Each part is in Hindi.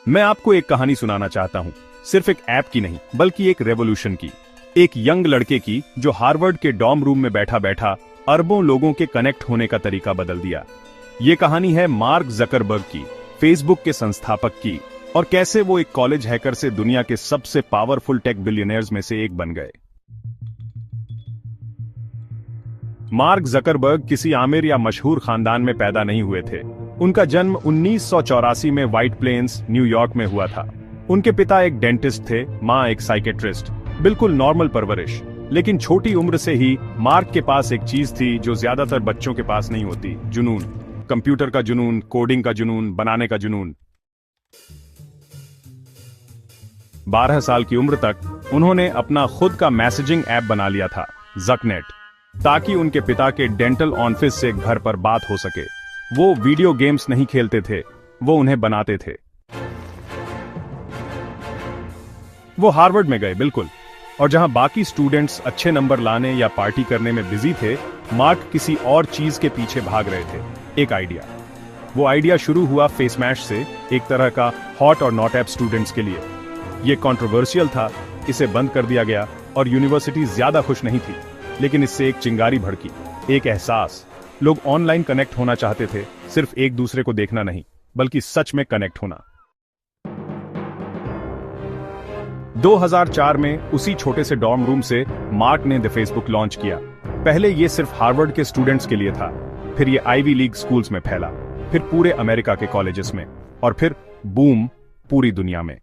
मैं आपको एक कहानी सुनाना चाहता हूँ, सिर्फ एक ऐप की नहीं बल्कि एक रेवोल्यूशन की। एक यंग लड़के की जो हार्वर्ड के डॉर्म रूम में बैठा बैठा अरबों लोगों के कनेक्ट होने का तरीका बदल दिया। ये कहानी है मार्क जकरबर्ग की, फेसबुक के संस्थापक की, और कैसे वो एक कॉलेज हैकर से दुनिया के सबसे पावरफुल टेक बिलियनियर्स में से एक बन गए। मार्क जकरबर्ग किसी आमिर या मशहूर खानदान में पैदा नहीं हुए थे। उनका जन्म 1984 में व्हाइट प्लेन्स, न्यूयॉर्क में हुआ था। उनके पिता एक डेंटिस्ट थे, मां एक साइकेट्रिस्ट। बिल्कुल नॉर्मल परवरिश, लेकिन छोटी उम्र से ही मार्क के पास एक चीज थी जो ज्यादातर बच्चों के पास नहीं होती, जुनून। कंप्यूटर का जुनून, कोडिंग का जुनून, बनाने का जुनून। 12 साल की उम्र तक उन्होंने अपना खुद का मैसेजिंग ऐप बना लिया था, जकनेट, ताकि उनके पिता के डेंटल ऑफिस से घर पर बात हो सके। वो वीडियो गेम्स नहीं खेलते थे, वो उन्हें बनाते थे। वो हार्वर्ड में गए, बिल्कुल, और जहां बाकी स्टूडेंट्स अच्छे नंबर लाने या पार्टी करने में बिजी थे, मार्क किसी और चीज के पीछे भाग रहे थे, एक आइडिया। वो आइडिया शुरू हुआ फेसमैश से, एक तरह का हॉट और नॉट ऐप स्टूडेंट्स के लिए। ये कंट्रोवर्शियल था, इसे बंद कर दिया गया और यूनिवर्सिटी ज्यादा खुश नहीं थी, लेकिन इससे एक चिंगारी भड़की, एक एहसास। लोग ऑनलाइन कनेक्ट होना चाहते थे, सिर्फ एक दूसरे को देखना नहीं, बल्कि सच में कनेक्ट होना। 2004 में उसी छोटे से डॉर्म रूम से मार्क ने द फेसबुक लॉन्च किया। पहले ये सिर्फ हार्वर्ड के स्टूडेंट्स के लिए था, फिर ये आईवी लीग स्कूल्स में फैला, फिर पूरे अमेरिका के कॉलेजेस में, और फिर बूम, पूरी दुनिया में।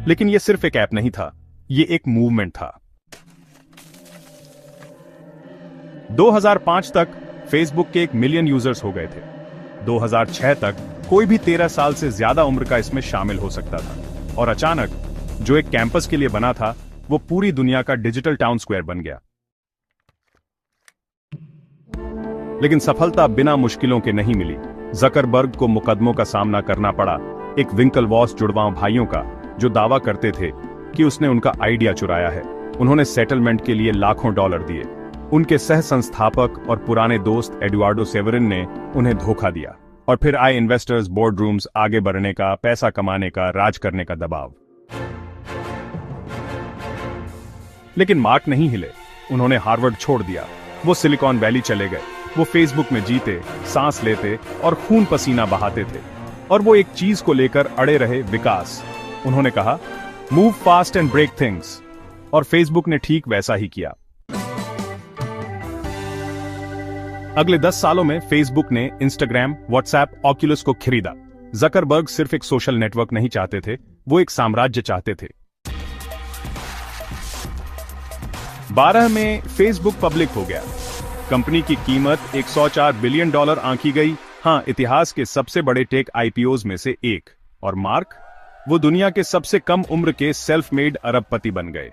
लेकिन ये सिर्फ एक ऐप नहीं था, ये एक मूवमेंट था। 2005 तक फेसबुक के 1 मिलियन यूजर्स हो गए थे। 2006 तक कोई भी 13 साल से ज्यादा उम्र का इसमें शामिल हो सकता था, और अचानक जो एक कैंपस के लिए बना था, वो पूरी दुनिया का डिजिटल टाउन स्क्वायर बन गया। लेकिन सफलता बिना मुश्किलों के नहीं मिली। जकरबर्ग को मुकदमों का सामना करना पड़ा, एक विंकलवॉस जुड़वां भाइयों का, जो दावा करते थे कि उसने उनका आइडिया चुराया है। उन्होंने सेटलमेंट के लिए लाखों डॉलर दिए। उनके सह संस्थापक और पुराने दोस्त एडुआर्डो सेवरिन ने उन्हें धोखा दिया, और फिर आए इन्वेस्टर्स, बोर्ड रूम्स, आगे बढ़ने का, पैसा कमाने का, राज करने का दबाव। लेकिन मार्क नहीं हिले। उन्होंने हार्वर्ड छोड़ दिया, वो सिलिकॉन वैली चले गए। वो फेसबुक में जीते, सांस लेते और खून पसीना बहाते थे, और वो एक चीज को लेकर अड़े रहे, विकास। उन्होंने कहा, move fast and break things, और फेसबुक ने ठीक वैसा ही किया। अगले 10 सालों में फेसबुक ने इंस्टाग्राम, व्हाट्सएप, ऑक्यूलस को खरीदा। जकरबर्ग सिर्फ एक सोशल नेटवर्क नहीं चाहते थे, वो एक साम्राज्य चाहते थे। 12 में फेसबुक पब्लिक हो गया। कंपनी की कीमत $104 बिलियन आंकी गई। हां, इतिहास के सबसे बड़े टेक आईपीओज में से एक। और मार्क, वो दुनिया के सबसे कम उम्र के सेल्फ मेड अरबपति बन गए।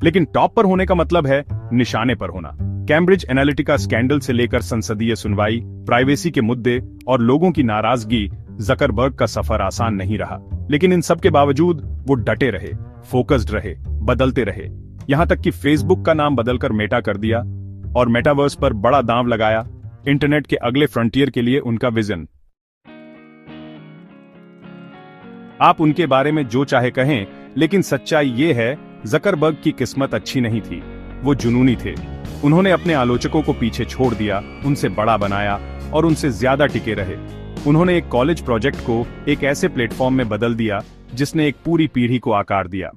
लेकिन टॉप पर होने का मतलब है निशाने पर होना। कैम्ब्रिज एनालिटिका स्कैंडल से लेकर संसदीय सुनवाई, प्राइवेसी के मुद्दे और लोगों की नाराजगी, जकरबर्ग का सफर आसान नहीं रहा। लेकिन इन सब के बावजूद वो डटे रहे, फोकस्ड रहे, बदलते रहे। यहां तक कि फेसबुक का नाम बदलकर मेटा कर दिया और मेटावर्स पर बड़ा दांव लगाया। इंटरनेट के अगले फ्रंटियर के लिए उनका विजन। आप उनके बारे में जो चाहे कहें, लेकिन सच्चाई ये है, जकरबर्ग की किस्मत अच्छी नहीं थी। वो जुनूनी थे। उन्होंने अपने आलोचकों को पीछे छोड़ दिया, उनसे बड़ा बनाया और उनसे ज्यादा टिके रहे। उन्होंने एक कॉलेज प्रोजेक्ट को एक ऐसे प्लेटफॉर्म में बदल दिया जिसने एक पूरी पीढ़ी को आकार दिया।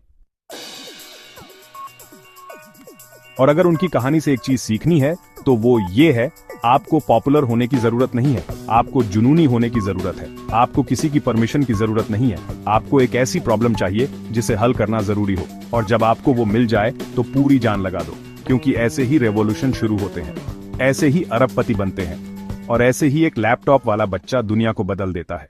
और अगर उनकी कहानी से एक चीज सीखनी है तो वो ये है, आपको पॉपुलर होने की जरूरत नहीं है, आपको जुनूनी होने की जरूरत है। आपको किसी की परमिशन की जरूरत नहीं है। आपको एक ऐसी प्रॉब्लम चाहिए जिसे हल करना जरूरी हो, और जब आपको वो मिल जाए तो पूरी जान लगा दो, क्योंकि ऐसे ही रेवोल्यूशन शुरू होते हैं, ऐसे ही अरबपति बनते हैं, और ऐसे ही एक लैपटॉप वाला बच्चा दुनिया को बदल देता है।